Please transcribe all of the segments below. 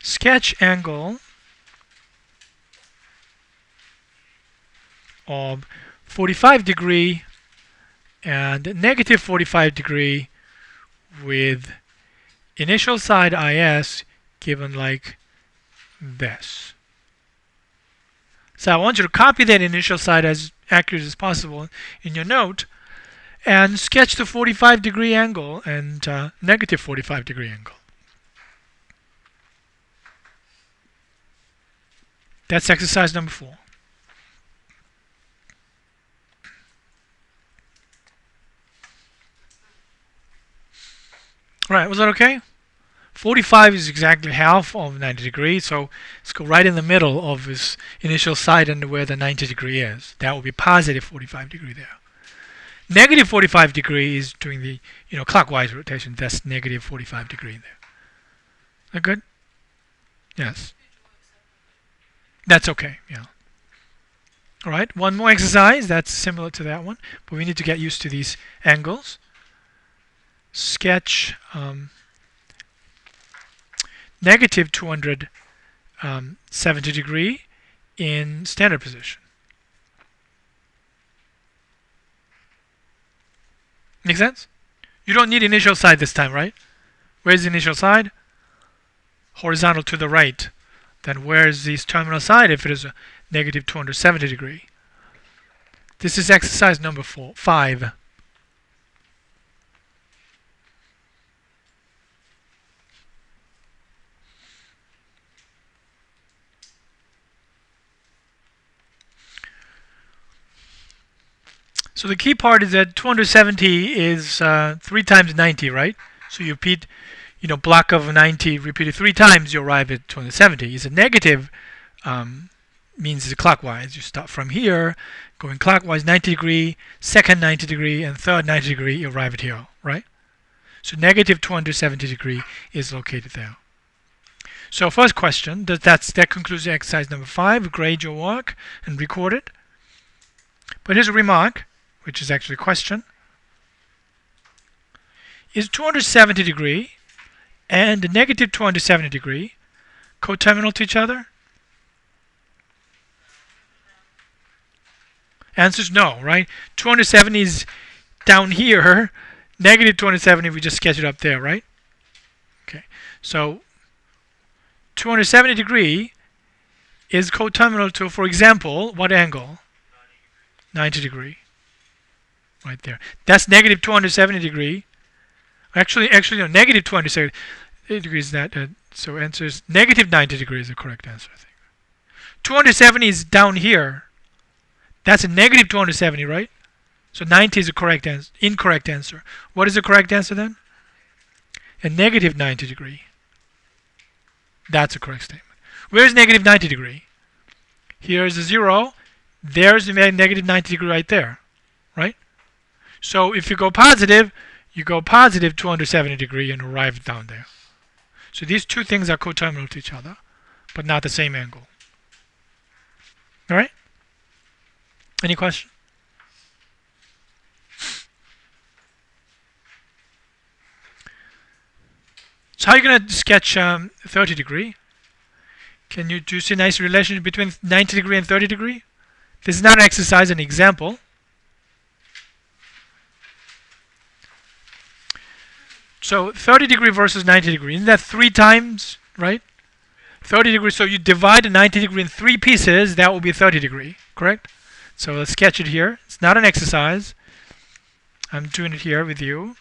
sketch angle of 45° and negative 45° with initial side IS given like this. So I want you to copy that initial side as accurate as possible in your note and sketch the 45° angle and negative 45° angle. That's exercise number 4. Alright, was that okay? 45 is exactly half of 90°, so let's go right in the middle of this initial side and where the 90° is. That will be positive 45° there. Negative 45° is doing the clockwise rotation. That's negative 45° there. Is that good? Yes. That's okay, yeah. Alright, one more exercise that's similar to that one, but we need to get used to these angles. Sketch negative 270° in standard position. Make sense? You don't need initial side this time, right? Where's the initial side? Horizontal to the right. Then where's the terminal side if it is a negative 270°? This is exercise number 5. So the key part is that 270 is 3 times 90, right? So you repeat, block of 90 repeated 3 times, you arrive at 270. It's a negative, means it's clockwise. You start from here, going clockwise 90°, second 90°, and third 90°, you arrive at here, right? So negative 270° is located there. So first question, that concludes exercise number 5. Grade your work and record it. But here's a remark, which is actually a question. Is 270° and negative 270° coterminal to each other? Answer is no, right? 270 is down here. Negative 270, we just sketch it up there, right? Okay, so 270° is coterminal to, for example, what angle? 90°. Right there. That's negative 270°. Actually, no, negative 270 degrees. So answer is negative 90° is the correct answer, I think. 270 is down here. That's a negative 270, right? So 90 is the correct answer. Incorrect answer. What is the correct answer then? A negative 90°. That's a correct statement. Where's negative 90°? Here's the 0. There's the negative 90° right there, right? So if you go positive 270° and arrive down there. So these two things are coterminal to each other, but not the same angle. All right? Any question? So how are you going to sketch 30°? Do you see a nice relationship between 90° and 30°? This is not an exercise, an example. So 30° versus 90°. Isn't that 3 times, right? 30°. So you divide the 90° in 3 pieces. That will be 30°, correct? So let's sketch it here. It's not an exercise. I'm doing it here with you.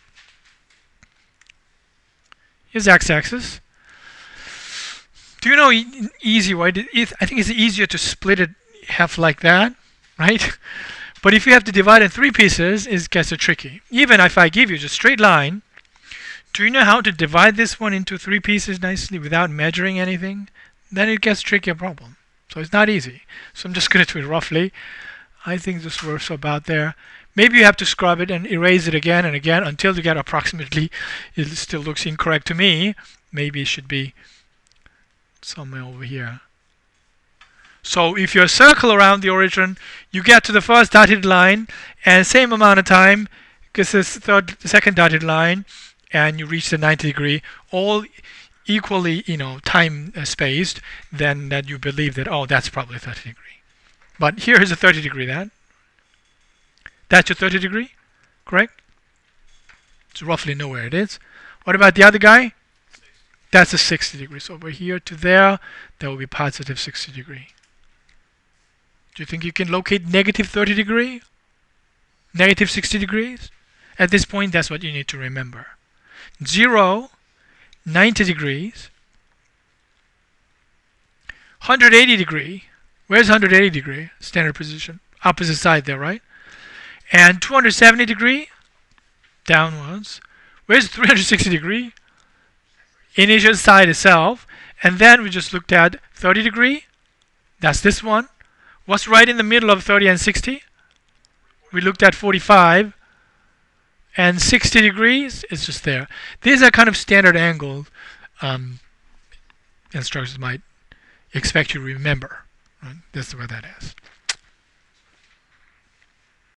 Here's x-axis. Do you know easy way? I think it's easier to split it half like that, right? But if you have to divide in 3 pieces, it gets tricky. Even if I give you just a straight line, do you know how to divide this one into 3 pieces nicely without measuring anything? Then it gets tricky a problem. So it's not easy. So I'm just going to do it roughly. I think this works about there. Maybe you have to scrub it and erase it again and again until you get approximately. It still looks incorrect to me. Maybe it should be somewhere over here. So if you circle around the origin, you get to the first dotted line, and same amount of time, because this second dotted line, and you reach the 90°. All equally, time spaced, then that you believe that, oh, that's probably 30 degree. But here is a 30 degree. That's your 30 degree, correct? So roughly know where it is. What about the other guy? That's a 60 degree. So over here to there, that will be positive 60 degree. Do you think you can locate negative 30 degree? Negative 60 degrees? At this point, that's what you need to remember. 0, 90 degrees, 180 degree. Where's 180 degree? Standard position. Opposite side there, right? And 270 degree, downwards. Where's 360 degree? Initial side itself. And then we just looked at 30 degree. That's this one. What's right in the middle of 30 and 60? We looked at 45. And 60 degrees is just there. These are kind of standard angles instructors might expect you to remember. Right? This is what that is.